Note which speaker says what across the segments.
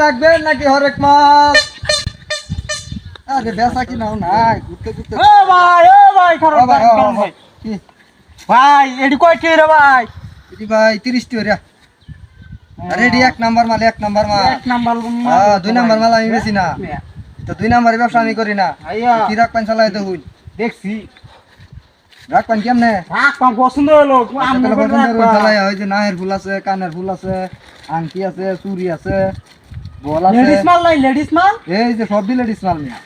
Speaker 1: রাখবেন নাকি হরেক মাছ? আরে বেচা কি নাও নাই ঘুরতে ঘুরতে
Speaker 2: ভাই খারাপ
Speaker 1: ভাই
Speaker 2: ভাই
Speaker 1: কি
Speaker 2: ভাই এডি কয় কি রে ভাই
Speaker 1: এটি ভাই 30 টি ওরা রেডি এক নাম্বার মাল
Speaker 2: এক নাম্বার
Speaker 1: হ্যাঁ 2 নাম্বার মাল আমি বেশি না তো 2 নাম্বারের ব্যবসা আমি করি না
Speaker 2: আইয়া
Speaker 1: কি রাখবেন চালাই তো হুই
Speaker 2: দেখছি
Speaker 1: রাখবেন কেমনে
Speaker 2: রাখতাম পছন্দ হলো আমরা
Speaker 1: চালাই ওই যে নাহের ফুল আছে কানের ফুল আছে আংটি আছে চুড়ি আছে বল আছে
Speaker 2: লেডিস মাল নাই লেডিস মাল
Speaker 1: এই যে সব লেডিস মাল নিয়া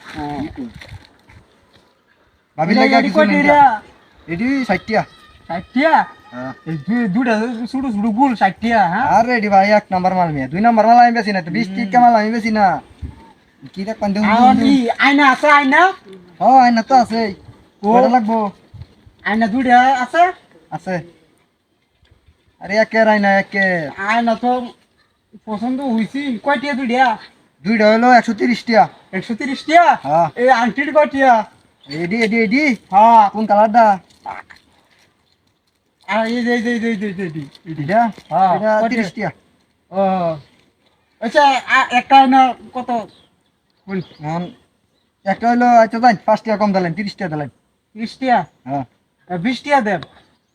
Speaker 1: ভাবি লাগা
Speaker 2: এডি
Speaker 1: কিছু
Speaker 2: কয়
Speaker 1: নেই
Speaker 2: টিয়া
Speaker 1: এডি 60 টিয়া
Speaker 2: 60 টিয়া
Speaker 1: হ্যাঁ
Speaker 2: এই দুইটা ছোট ছোট গুল 60 টিয়া হ্যাঁ
Speaker 1: আরে রেডি ভাই এক নাম্বার মাল মিয়া 2 নাম্বার মাল আমি বেশি না তো 20 টিকা মাল আমি বেশি না কি রাখবেন দেউ
Speaker 2: আর কি আয়না আছে আয়না
Speaker 1: ও আইনা তো আছে কয়টা লাগবো
Speaker 2: আয়না দুইটা আছে
Speaker 1: আছে আরে একের আইনা একের
Speaker 2: আয়না তো পছন্দ হইছি কয় টিয়া দুইটা
Speaker 1: দুইটা হলো 130 টিয়া
Speaker 2: 130 টিয়া
Speaker 1: হ্যাঁ
Speaker 2: এই আংটির কয় টিয়া
Speaker 1: এডি এডি এডি
Speaker 2: হ্যাঁ
Speaker 1: কোন কালারটা
Speaker 2: আর এই যে
Speaker 1: এটা
Speaker 2: হ্যাঁ,
Speaker 1: এটা
Speaker 2: কয়টা?
Speaker 1: 30 টিয়া
Speaker 2: ও আচ্ছা একটা আয়না কত
Speaker 1: এখন একটা হলো আচ্ছা যাই 5 টিয়া কম দিলেন 30 টিয়া দিলেন
Speaker 2: 30 টিয়া
Speaker 1: হ্যাঁ
Speaker 2: 20 টিয়া দেব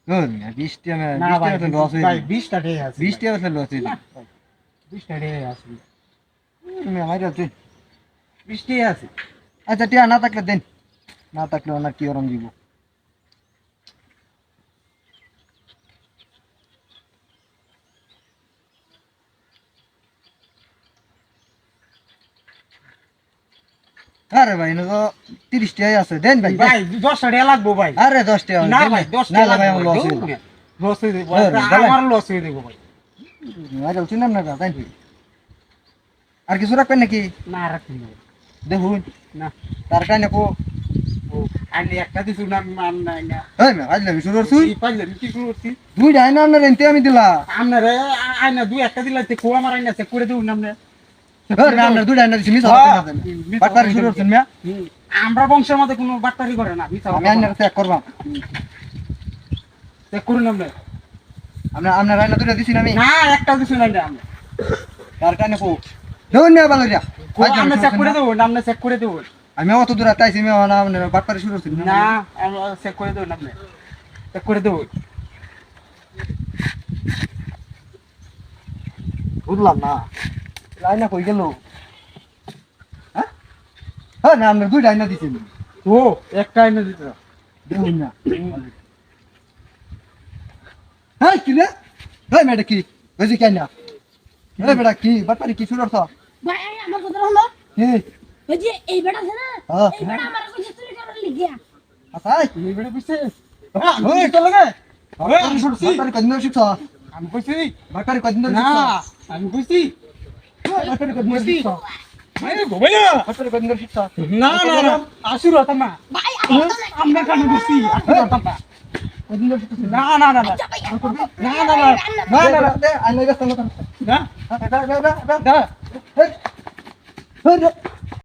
Speaker 1: গুড 20 টিয়া মে
Speaker 2: না
Speaker 1: 20
Speaker 2: ভাই
Speaker 1: টিয়া তো লস হয়ে
Speaker 2: ভাই 20 টা টিয়া আছে
Speaker 1: 20 টিয়া তো লস হয়ে
Speaker 2: 20 টা টিয়া আছে
Speaker 1: তুমি আমার আছে
Speaker 2: 20 টিয়া আছে
Speaker 1: আচ্ছা টিয়া না থাকলে দেন না থাকলে ওনার কি ওরম দিব আরে ভাই না তো 30 টিয়াই আছে দেন ভাই
Speaker 2: ভাই 10 টা টিয়া লাগবো ভাই
Speaker 1: আরে 10 টিয়া
Speaker 2: না ভাই 10
Speaker 1: না
Speaker 2: টিয়া
Speaker 1: ভাই
Speaker 2: লাগবে
Speaker 1: আমার লস হয়ে যাবে
Speaker 2: লস হয়ে যাবে
Speaker 1: হ্যাঁ, ভাই।
Speaker 2: আমার লস হয়ে যাবে ভাই
Speaker 1: আরে চিনাম না তাই আর কিছু রাখবেন নাকি
Speaker 2: না রাখুন না।
Speaker 1: দেখুন
Speaker 2: না
Speaker 1: তার কানে কো
Speaker 2: ও আমি একটা দিছু না মান নাই না
Speaker 1: এই মে আজ লাগি শুরু করছুই
Speaker 2: কি পাইলে কি করছি
Speaker 1: দুই ডাই না আপনার এনতে আমি দিলা
Speaker 2: আপনারে আয়না দুই একটা দিলাতে কো আমার আয়না চেক করে দেব না আপনি
Speaker 1: এই না আপনার দুই ডাই না দিছি মিস
Speaker 2: হ্যাঁ।
Speaker 1: হবে না বাটপারি শুরু করছেন মিয়া
Speaker 2: আমরা বংশের মধ্যে কোনো বাটপারি করে না
Speaker 1: আমি আইনার চেক করবাম
Speaker 2: চেক করুন আপনি
Speaker 1: আপনার রাইনা দুইটা দিছি না আমি
Speaker 2: না একটা দিছু না আপনি
Speaker 1: তার কানে কো দেখুন মিয়া ভালো রিয়া
Speaker 2: আমরা চেক করে দেব আপনি চেক করে দেব
Speaker 1: আমি অত দূর আইছি মিয়া না আপনার বাটপারি শুরু করছেন
Speaker 2: না আমরা চেক করে দেব আপনি চেক করে দেব
Speaker 1: বুঝলাম না রাইনা কই গেল হ্যাঁ হ্যাঁ না আপনার দুই ডাইনা দিছি
Speaker 2: ও একটা আয়না দিতে
Speaker 1: দেখুন না হ্যাঁ কি রে হ্যাঁ ম্যাডা কি বুঝি কেন না হ্যাঁ বেটা কি বাটপারি কি শুরু করছ
Speaker 3: ভাই আমার কথা হলো
Speaker 1: কি
Speaker 3: ওই যে এই বেটা আছে না
Speaker 1: হ্যাঁ।
Speaker 3: এই বেটা আমার কাছে চুরি করে লিখিয়া
Speaker 1: আসাই
Speaker 2: এই বেড়ে বুঝছে
Speaker 1: ওই চলে গে
Speaker 2: আমি শুনছি।
Speaker 1: বাটপারি কদিন ধরে শিখছ
Speaker 2: আমি কইছি
Speaker 1: বাটপারি কদিন ধরে
Speaker 2: না
Speaker 1: শিখছ
Speaker 2: আমি কইছি
Speaker 1: বাটপারি কদিন ধরে শিখছ
Speaker 2: আরে গোবে না
Speaker 1: বাটপারি কদিন ধরে শিখছ
Speaker 2: না না না আসুর হতাম না
Speaker 3: ভাই
Speaker 2: আমরা কেন কইছি আসুর হতাম না
Speaker 1: কদিন ধরে শিখছ
Speaker 2: না না না না
Speaker 3: আচ্ছা ভাই
Speaker 2: না না না
Speaker 1: না না না দে আই নাই গেছ না
Speaker 2: না
Speaker 1: দা দা দা দা দা